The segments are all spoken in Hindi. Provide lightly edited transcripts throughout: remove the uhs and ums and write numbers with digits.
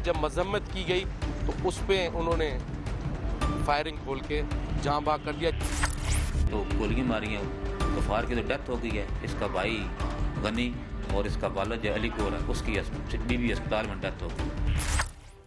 जब मजम्मत की गई तो उस पर उन्होंने फायरिंग खोल के जाँ बाग कर दिया। तो गोलियां मारी हैं, गफार की तो डेथ हो गई है, इसका भाई गनी और इसका वालिद जो अली कोर है उसकी बीबी अस्पताल में डेथ हो गई।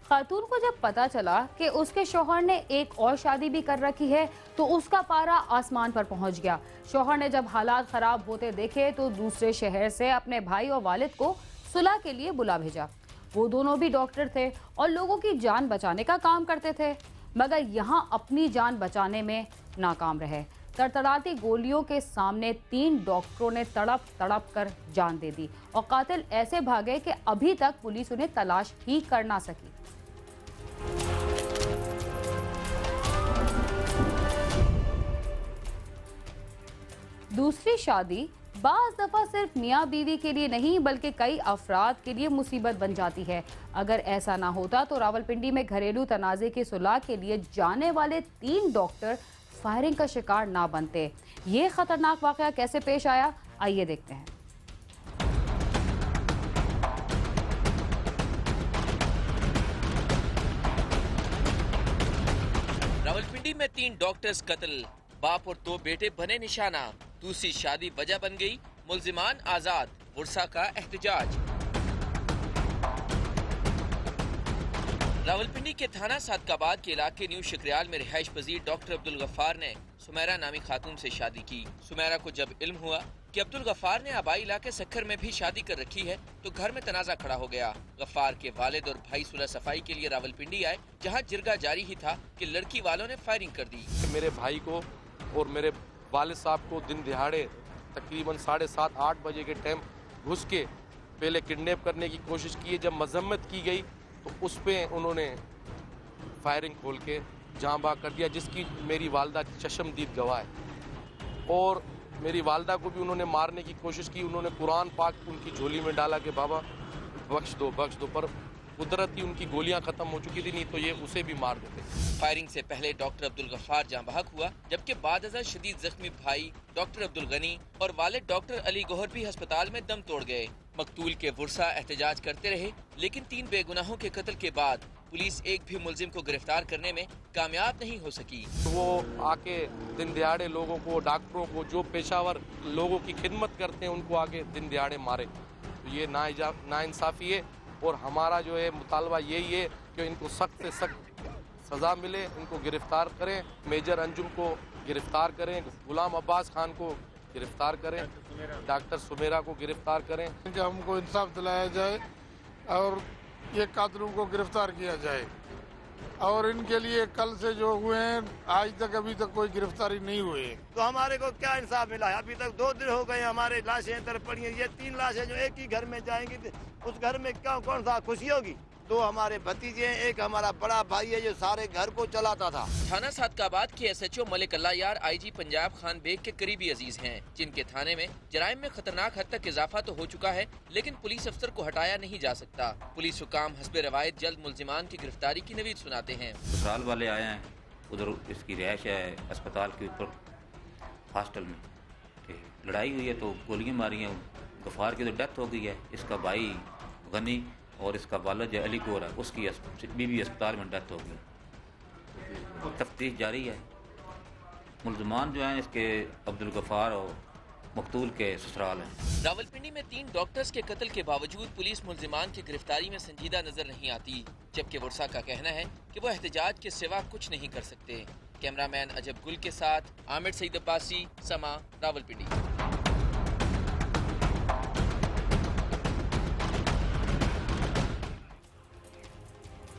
खातून को जब पता चला कि उसके शौहर ने एक और शादी भी कर रखी है तो उसका पारा आसमान पर पहुंच गया। शौहर ने जब हालात खराब होते देखे तो दूसरे शहर से अपने भाई और वालिद को सुलह के लिए बुला भेजा। वो दोनों भी डॉक्टर थे और लोगों की जान बचाने का काम करते थे, मगर यहाँ अपनी जान बचाने में नाकाम रहे। तड़तड़ाती गोलियों के सामने 3 डॉक्टरों ने तड़प तड़प कर जान दे दी और कातिल ऐसे भागे कि अभी तक पुलिस उन्हें तलाश ही कर ना सकी। दूसरी शादी बाज़ दफ़ा सिर्फ मियाँ बीवी के लिए नहीं बल्कि कई अफराद के लिए मुसीबत बन जाती है। अगर ऐसा ना होता तो रावलपिंडी में घरेलू तनाज़े की सुलह के लिए जाने वाले 3 डॉक्टर फायरिंग का शिकार ना बनते। ये खतरनाक वाकया कैसे पेश आया, आइए देखते हैं। रावलपिंडी में 3 डॉक्टर्स कत्ल, बाप और 2 बेटे बने निशाना। दूसरी शादी वजह बन गई, मुल्जिमान आजाद, वर्षा का एहतजाज। रावलपिंडी के थाना सादकाबाद के इलाके न्यू शिकरियाल में रिहाइश पजीर डॉक्टर अब्दुल गफ्फार ने सुमेरा नामी खातून से शादी की। सुमेरा को जब इल्म हुआ कि अब्दुल गफ्फार ने आबाई इलाके सक्खर में भी शादी कर रखी है तो घर में तनाजा खड़ा हो गया। गफ्फार के वालिद और भाई सुलह सफाई के लिए रावलपिंडी आए, जहां जिरगा जारी ही था कि लड़की वालों ने फायरिंग कर दी। मेरे भाई को और मेरे वालिद साहब को दिन दिहाड़े तकरीबन 7:30-8 बजे के टाइम घुस के पहले किडनैप करने की कोशिश की है। जब मजम्मत की गई तो उस पर उन्होंने फायरिंग खोल के जाँ बाग कर दिया, जिसकी मेरी वालदा चश्मदीद गवाह है। और मेरी वालदा को भी उन्होंने मारने की कोशिश की। उन्होंने कुरान पाक उनकी झोली में डाला कि बाबा बख्श दो, पर कुदरती उनकी गोलियां खत्म हो चुकी थी, नहीं तो ये उसे भी मार देते। फायरिंग से पहले डॉक्टर अब्दुल गफ्फार जाँ बहक हुआ, जबकि बाद अज़र शदीद जख्मी भाई डॉक्टर अब्दुल गनी और वालिद डॉक्टर अली गौहर भी अस्पताल में दम तोड़ गए। मकतूल के वर्षा एहतजाज करते रहे, लेकिन 3 बेगुनाहों के कत्ल के बाद पुलिस एक भी मुलजिम को गिरफ्तार करने में कामयाब नहीं हो सकी। तो वो आके दिन दिहाड़े लोगों को, डॉक्टरों को, जो पेशावर लोगों की खिदमत करते हैं उनको आके दिन दिहाड़े मारे, तो ये नाइंसाफ़ी है। और हमारा जो है मुतालबा यही है कि इनको सख्त से सख्त सज़ा मिले, इनको गिरफ्तार करें। मेजर अंजुम को गिरफ्तार करें, गुलाम अब्बास खान को गिरफ्तार करें, डॉक्टर सुमेरा को गिरफ्तार करें। कि हमको इंसाफ दिलाया जाए और ये कातिलों को गिरफ्तार किया जाए। और इनके लिए कल से जो हुए हैं आज तक अभी तक कोई गिरफ्तारी नहीं हुई है। तो हमारे को क्या इंसाफ मिला है? अभी तक 2 दिन हो गए, हमारे लाशें इधर पड़ी हैं। ये 3 लाशें जो एक ही घर में जाएंगी, उस घर में क्या कौन सा खुशी होगी? 2 हमारे भतीजे हैं, एक हमारा बड़ा भाई है जो सारे घर को चलाता था। थाना सादकाबाद के SHO मलिक अल्लाह यार IG पंजाब खान बेग के करीबी अजीज हैं, जिनके थाने में जराइम में खतरनाक हद तक इजाफा तो हो चुका है, लेकिन पुलिस अफसर को हटाया नहीं जा सकता। पुलिस हुकाम हस्बे रवायत जल्द मुल्जिमान की गिरफ्तारी की नवीद सुनाते हैं। ससुराल वाले आए हैं, उधर इसकी रिहाइश है अस्पताल के ऊपर हॉस्टल में, लड़ाई हुई है तो गोलियां मारी हैं। गफ्फार की तो डेथ हो गई है, इसका भाई गनी और इसका वालिद जो अली कोर है उसकी बीबी अस्पताल में डेथ हो गई। तफ्तीश जारी है। मुल्ज़िमान जो हैं इसके अब्दुल गफ्फार और मकतूल के ससुराल हैं। रावलपिंडी में 3 डॉक्टर्स के कत्ल के बावजूद पुलिस मुल्जिमान की गिरफ्तारी में संजीदा नजर नहीं आती, जबकि वर्षा का कहना है कि वो एहतजाज के सिवा कुछ नहीं कर सकते। कैमरामैन अजब गुल के साथ आमिर सईद अब्बासी, समा, रावलपिंडी।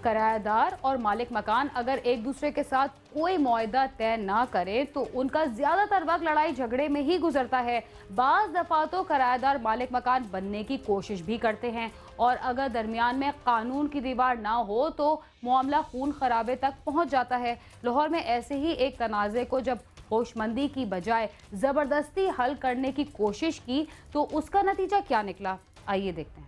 किराएदार और मालिक मकान अगर एक दूसरे के साथ कोई मुआहदा तय ना करे तो उनका ज्यादातर वक्त लड़ाई झगड़े में ही गुजरता है। बाज़ दफा तो किराएदार मालिक मकान बनने की कोशिश भी करते हैं और अगर दरमियान में कानून की दीवार ना हो तो मामला खून खराबे तक पहुंच जाता है। लाहौर में ऐसे ही एक तनाज़े को जब होशमंदी की बजाय ज़बरदस्ती हल करने की कोशिश की तो उसका नतीजा क्या निकला, आइए देखते हैं।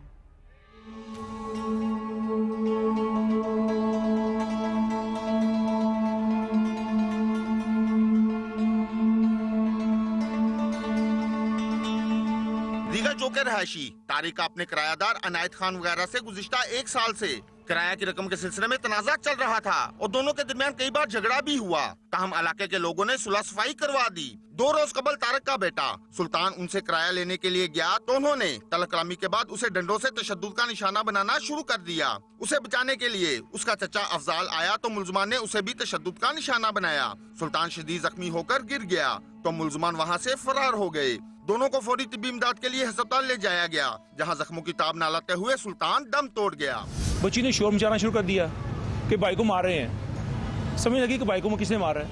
दीगर जो के रहायशी तारिक का अपने किरायादार अनायत खान वगैरह से गुज़िश्ता 1 साल से किराया की रकम के सिलसिले में तनाजा चल रहा था और दोनों के दरमियान कई बार झगड़ा भी हुआ। ताहम इलाके के लोगों ने सुलह सफाई करवा दी। 2 रोज कबल तारिक का बेटा सुल्तान उनसे किराया लेने के लिए गया तो उन्होंने तलकलामी के बाद उसे डंडों से तशद्दुद का निशाना बनाना शुरू कर दिया। उसे बचाने के लिए उसका चचा अफजाल आया तो मुलजमान ने उसे भी तशद्दुद का निशाना बनाया। सुल्तान शदीद जख्मी होकर गिर गया तो मुलजमान वहाँ से फरार हो गए। दोनों को फौरी तिब्बी इमदाद के लिए अस्पताल ले जाया गया, जहाँ जख्मों की ताब न लाते हुए सुल्तान दम तोड़ गया। बच्ची ने शोर मचाना शुरू कर दिया कि भाई को मार रहे हैं। समझ लगी कि भाई को किसने मारा है।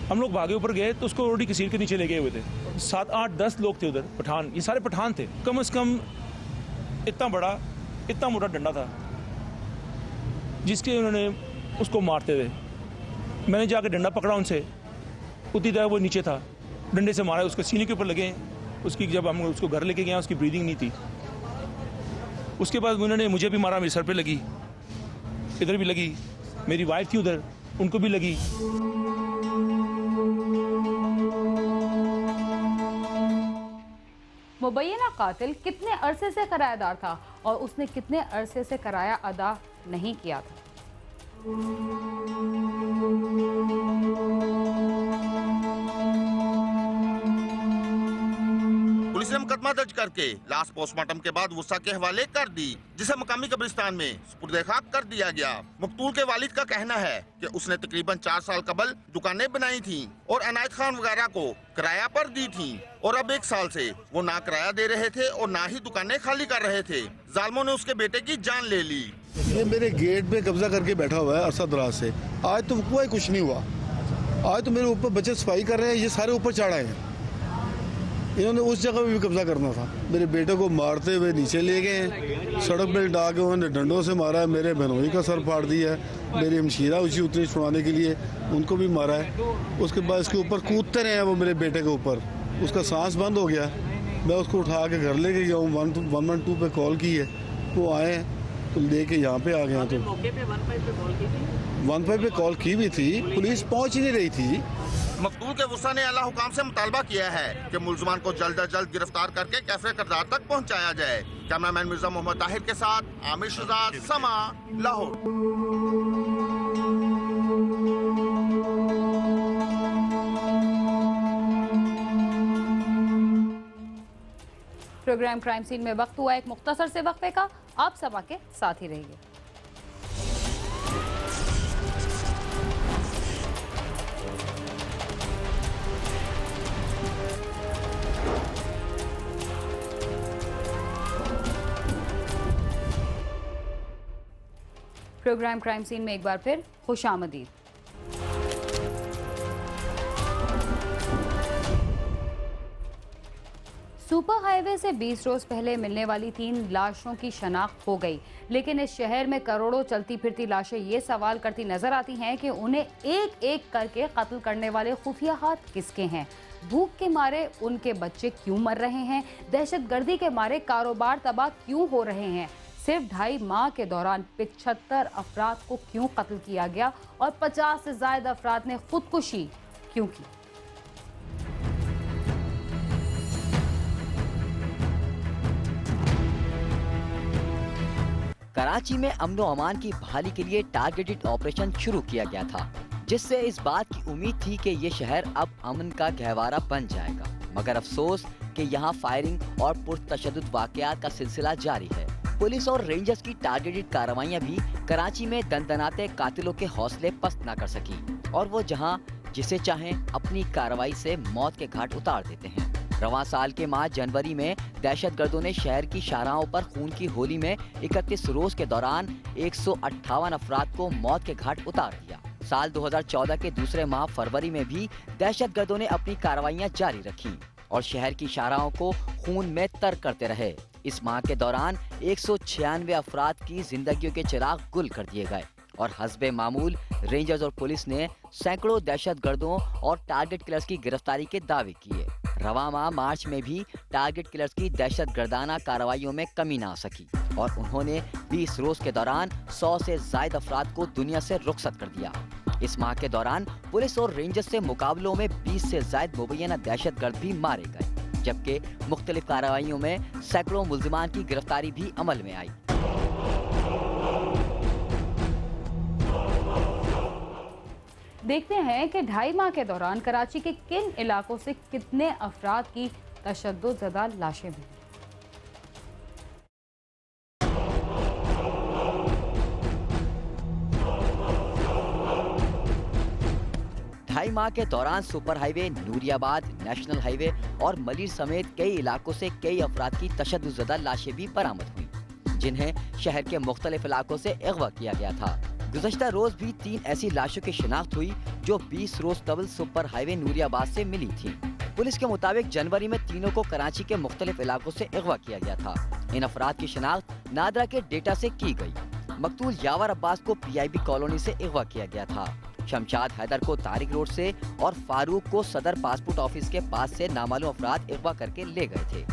हम लोग भागे ऊपर गए तो उसको रोटी कसीर के नीचे ले गए हुए थे। 7, 8, 10 लोग थे उधर, पठान, ये सारे पठान थे। कम से कम इतना बड़ा, इतना मोटा डंडा था जिसके उन्होंने उसको मारते थे। मैंने जाकर डंडा पकड़ा उनसे, उतनी देर वो नीचे था, डंडे से मारा, उसके सीने के ऊपर लगे। उसकी जब हम उसको घर लेके गए उसकी ब्रीदिंग नहीं थी। उसके बाद उन्होंने मुझे भी मारा, मेरे सर पे लगी, इधर भी लगी, मेरी वाइफ थी उधर, उनको भी लगी। मुबैना कातिल कितने अरसे से किराएदार था और उसने कितने अरसे से किराया अदा नहीं किया था। पुलिस ने मुकदमा दर्ज करके लाश पोस्टमार्टम के बाद वुसा के हवाले कर दी, जिसे मुकामी कब्रिस्तान में सुपुर्द खाक कर दिया गया। मकतूल के वालिद का कहना है कि उसने तकरीबन 4 साल कबल दुकानें बनाई थीं और अनायत खान वगैरह को किराया पर दी थीं और अब 1 साल से वो ना किराया दे रहे थे और ना ही दुकानें खाली कर रहे थे। जालिमों ने उसके बेटे की जान ले ली। ये मेरे गेट पे कब्जा करके बैठा हुआ है अरसा दराज से। आज तो कोई कुछ नहीं हुआ। आज तो मेरे ऊपर बच्चे सफाई कर रहे हैं, ये सारे ऊपर चढ़ आए हैं। इन्होंने उस जगह पे भी कब्जा करना था। मेरे बेटे को मारते हुए नीचे ले गए हैं, सड़क पे डाल के उन्होंने डंडों से मारा है। मेरे बहनोई का सर फाड़ दिया है। मेरी हमशीरा ऊँची उतरी छुड़ाने के लिए उनको भी मारा है। उसके बाद इसके ऊपर कूदते रहे हैं वो मेरे बेटे के ऊपर। उसका सांस बंद हो गया। मैं उसको उठा के घर लेके गया हूँ। 112 पे कॉल की है, वो आए हैं तो लेके यहाँ पे आ गए हैं। तो 115 पे कॉल की भी थी, पुलिस पहुँच ही नहीं रही थी। मकतूल के वुसा ने आला हुकाम से मुतालबा किया है कि मुलजमान को जल्द अज जल्द गिरफ्तार करके कैफे करदार तक पहुंचाया जाए। कैमरामैन मिर्जा मोहम्मद ताहिर के साथ आमिर शहजाद, समा, लाहौर। प्रोग्राम क्राइम सीन में वक्त हुआ एक मुख्तसर से वक्फे का। आप समा के साथ ही रहिए। प्रोग्राम क्राइम सीन में एक बार फिर खुशामदीद। सुपर हाईवे से 20 रोज पहले मिलने वाली 3 लाशों की शनाख्त हो गई, लेकिन इस शहर में करोड़ों चलती फिरती लाशें ये सवाल करती नजर आती हैं कि उन्हें एक एक करके कत्ल करने वाले खुफिया हाथ किसके हैं। भूख के मारे उनके बच्चे क्यों मर रहे हैं? दहशतगर्दी के मारे कारोबार तबाह क्यों हो रहे हैं? सिर्फ 2.5 माह के दौरान 75 अफराद को क्यों कत्ल किया गया और 50 से ज्यादा अफराद ने खुदकुशी क्यों की? कराची में अमन और अमान की बहाली के लिए टारगेटेड ऑपरेशन शुरू किया गया था, जिससे इस बात की उम्मीद थी कि ये शहर अब अमन का गहवारा बन जाएगा। मगर अफसोस कि यहाँ फायरिंग और पुरतशद्दुद वाक़यात का सिलसिला जारी है। पुलिस और रेंजर्स की टारगेटेड कार्रवाइयाँ भी कराची में दनदनाते कातिलों के हौसले पस्त न कर सकी और वो जहाँ जिसे चाहें अपनी कार्रवाई से मौत के घाट उतार देते हैं। रवां साल के माह जनवरी में दहशतगर्दों ने शहर की शाहराहों पर खून की होली में 31 रोज के दौरान 158 अफराद को मौत के घाट उतार दिया। साल 2014 के दूसरे माह फरवरी में भी दहशतगर्दों ने अपनी कार्रवाइयां जारी रखी और शहर की शाहराहों को खून में तर करते रहे। इस माह के दौरान 196 अफराद की जिंदगियों के चिराग गुल कर दिए गए और हस्बे मामूल रेंजर्स और पुलिस ने सैकड़ों दहशतगर्दों और टारगेट किलर्स की गिरफ्तारी के दावे किए। रवां माह मार्च में भी टारगेट किलर्स की दहशतगर्दाना कार्रवाइयों में कमी ना सकी और उन्होंने 20 रोज के दौरान 100 से ज्यादा अफराद को दुनिया से रुखसत कर दिया। इस माह के दौरान पुलिस और रेंजर्स से मुकाबलों में 20 से ज्यादा मुबैना दहशतगर्द भी मारे गए, जबकि मुख्तलिफ कार्रवाइयों में सैकड़ों मुल्जिमान की गिरफ्तारी भी अमल में आई। देखते हैं कि 2.5 माह के दौरान कराची के किन इलाकों से कितने अफराद की तशद्दुदज़दा लाशें मिली। 2.5 माह के दौरान super highway, Nooriabad, national highway और मलिर समेत कई इलाकों से कई अफराद की तशद्दुदज़दा लाशें भी बरामद हुई, जिन्हें शहर के मुख्तलिफ इलाकों से अगवा किया गया था। गुज़श्ता रोज भी 3 ऐसी लाशों की शिनाख्त हुई जो 20 रोज कबल सुपर हाईवे नूरियाबाद से मिली थी। पुलिस के मुताबिक जनवरी में तीनों को कराची के मुख्तलिफ इलाकों से अगवा किया गया था। इन अफराद की शिनाख्त नादरा के डेटा से की गई। मकतूल यावर अब्बास को PIB कॉलोनी से अगवा किया गया था। शमशाद हैदर को तारिक रोड से और फारूक को सदर पासपोर्ट ऑफिस के पास से नामालूम अफराद अगवा करके ले गए थे।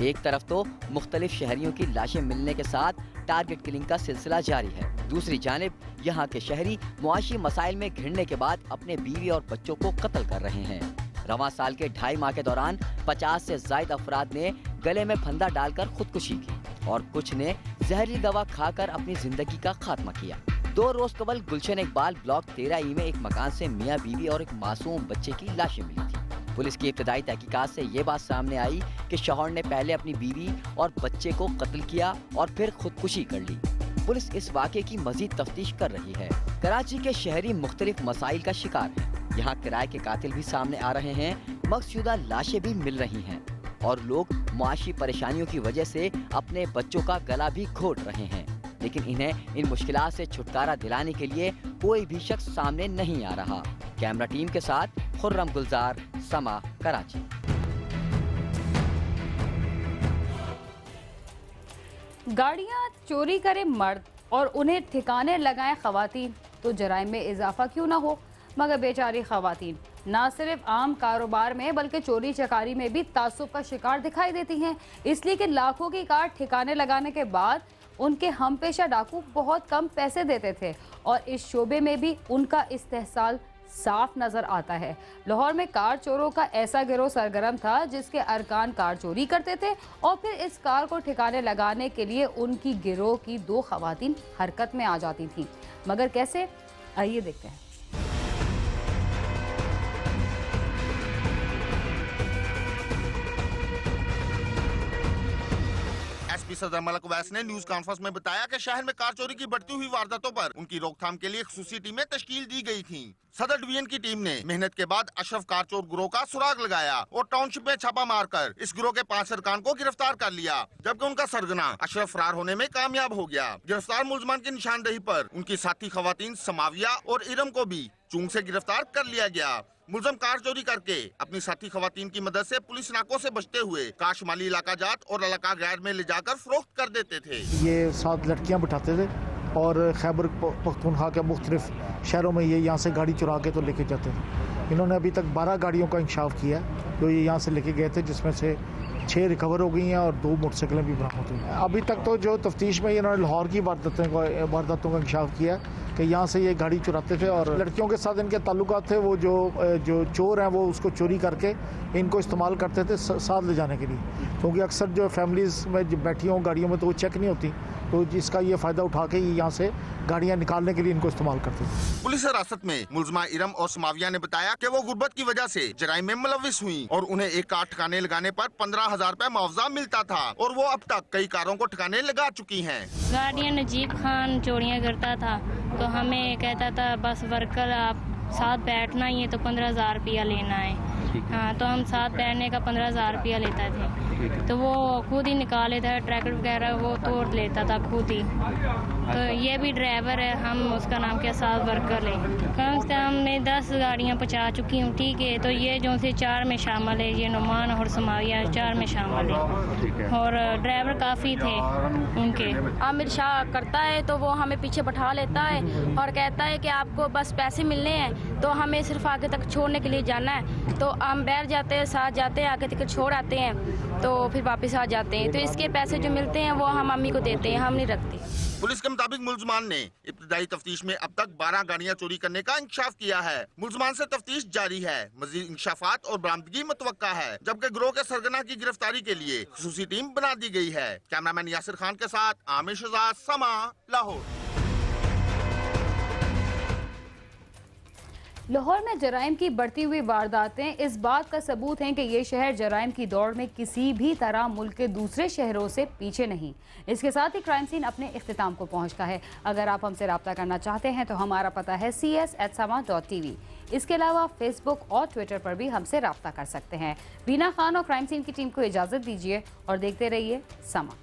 एक तरफ तो मुख्तलिफ शहरियों की लाशें मिलने के साथ टारगेट किलिंग का सिलसिला जारी है, दूसरी जानिब यहाँ के शहरी मुआशी मसाइल में घिरने के बाद अपने बीवी और बच्चों को कत्ल कर रहे हैं। रवां साल के 2.5 माह के दौरान 50 से ज्यादा अफराद ने गले में फंदा डालकर खुदकुशी की और कुछ ने जहरीली दवा खाकर अपनी जिंदगी का खात्मा किया। 2 रोज कबल गुलशन इकबाल ब्लॉक 13E में एक मकान से मियां बीवी और एक मासूम बच्चे की लाशें मिली थी। पुलिस की इब्तदाई तहकीकात से ये बात सामने आई कि शौहर ने पहले अपनी बीवी और बच्चे को कत्ल किया और फिर खुदकुशी कर ली। पुलिस इस वाक़े की मजीद तफ्तीश कर रही है। कराची के शहरी मुख्तलिफ मसाइल का शिकार हैं। यहाँ किराए के कातिल भी सामने आ रहे हैं, मकसूदा लाशें भी मिल रही हैं और लोग मुआशी परेशानियों की वजह से अपने बच्चों का गला भी घोट रहे हैं, लेकिन इन्हें इन मुश्किलात से छुटकारा दिलाने के लिए कोई भी शख्स सामने नहीं आ रहा। कैमरा टीम के साथ खुर्रम गुलजार, समा, कराची। गाड़ियां चोरी करे मर्द और उन्हें ठिकाने लगाएं खवातीन तो जराइम में इजाफा क्यों ना हो, मगर बेचारी खवातीन ना सिर्फ आम कारोबार में बल्कि चोरी चकारी में भी तासुब का शिकार दिखाई देती हैं, इसलिए कि लाखों की कार ठिकाने लगाने के बाद उनके हमपेशा डाकू बहुत कम पैसे देते थे और इस शोबे में भी उनका इस्तेहसाल साफ नजर आता है। लाहौर में कार चोरों का ऐसा गिरोह सरगर्म था जिसके अरकान कार चोरी करते थे और फिर इस कार को ठिकाने लगाने के लिए उनकी गिरोह की 2 खवातीन हरकत में आ जाती थीं, मगर कैसे, आइए देखते हैं। एसपी सदर मलक वैस ने न्यूज कॉन्फ्रेंस में बताया कि शहर में कार चोरी की बढ़ती हुई वारदातों पर उनकी रोकथाम के लिए खुसूसी टीमें तश्कील दी गई थी। सदर डिवीजन की टीम ने मेहनत के बाद अशरफ कार चोर गिरोह का सुराग लगाया और टाउनशिप में छापा मारकर इस गिरोह के 5 अरकान को गिरफ्तार कर लिया, जबकि उनका सरगना अशरफ फरार होने में कामयाब हो गया। गिरफ्तार मुलजमान की निशानदेही पर उनकी साथी खवातीन समाविया और इरम को भी चूंग से गिरफ्तार कर लिया गया। मुलजम कार चोरी करके अपनी साथी खवातीन की मदद से पुलिस नाकों से बचते हुए काशमाली इलाका जात और इलाका गैर में ले जाकर फरोख्त कर देते थे। ये 7 लड़कियां बिठाते थे और खैबर पख्तूनख्वा के मुख्तलिफ शहरों में ये यहाँ से गाड़ी चुरा के तो लेके जाते थे। इन्होंने अभी तक 12 गाड़ियों का इंकशाफ किया जो ये यहाँ से लेके गए थे, जिसमें से 6 रिकवर हो गई हैं और 2 मोटरसाइकिलें भी बरामद हुई हैं। अभी तक तो जो तफ्तीश में इन्होंने लाहौर की वारदातों का इंकशाफ किया कि यहाँ से ये गाड़ी चुराते थे और लड़कियों के साथ इनके ताल्लुकात थे। वो जो चोर हैं वो उसको चोरी करके इनको इस्तेमाल करते थे साथ ले जाने के लिए, क्योंकि अक्सर जो फैमिलीज़ में जो बैठी हों गाड़ियों में तो वो चेक नहीं होती, तो जिसका ये फ़ायदा उठा के यहाँ से गाड़ियाँ निकालने के लिए इनको इस्तेमाल करते थे। पुलिस हिरासत में मुलजमा इरम और समाविया ने बताया कि वो गुर्बत की वजह से जराइम में मुलविस हुई और उन्हें एक कार ठिकाने लगाने पर 15,000 रुपए मुआवजा मिलता था और वो अब तक कई कारों को ठिकाने लगा चुकी हैं। गार्डियन नजीब खान चोरियां करता था तो हमें कहता था बस वर्कर आप साथ बैठना ही है तो 15,000 रुपया लेना है। हाँ, तो हम साथ बैठने का 15,000 रुपया लेता थे, तो वो खुद ही निकाल लेता है, ट्रैक्टर वगैरह वो तोड़ लेता था खुद ही। तो ये भी ड्राइवर है, हम उसका नाम क्या साथ वर्कर है। कम से कम मैं 10 गाड़ियाँ पहुँचा चुकी हूँ, ठीक है। तो ये जो से 4 में शामिल है, ये नुमान और समाविया 4 में शामिल है और ड्राइवर काफ़ी थे उनके। आमिर शाह करता है तो वो हमें पीछे बैठा लेता है और कहता है कि आपको बस पैसे मिलने हैं तो हमें सिर्फ आगे तक छोड़ने के लिए जाना है। तो हम बैठ जाते हैं, साथ जाते हैं, आगे तक छोड़ आते हैं, तो फिर वापस आ जाते हैं। तो इसके पैसे जो मिलते हैं वो हम अम्मी को देते हैं, हम नहीं रखते। पुलिस के मुताबिक मुलजमान ने इब्तिदाई तफ्तीश में अब तक 12 गाड़ियां चोरी करने का इंकशाफ किया है। मुलजमान से तफ्तीश जारी है। मजीद इंकशाफात और बरामदगी मुतवक्का है, जबकि गिरोह के सरगना की गिरफ्तारी के लिए खुसूसी टीम बना दी गई है। कैमरामैन यासिर खान के साथ आमिर शहजाद, समा, लाहौर। लाहौर में जराइम की बढ़ती हुई वारदातें इस बात का सबूत हैं कि ये शहर जराइम की दौड़ में किसी भी तरह मुल्क के दूसरे शहरों से पीछे नहीं। इसके साथ ही क्राइम सीन अपने इख्तिताम को पहुंचता है। अगर आप हमसे रब्ता करना चाहते हैं तो हमारा पता है cs@sama.tv। इसके अलावा फेसबुक और ट्विटर पर भी हमसे रब्ता कर सकते हैं। बीना खान और क्राइम सीन की टीम को इजाज़त दीजिए और देखते रहिए समा।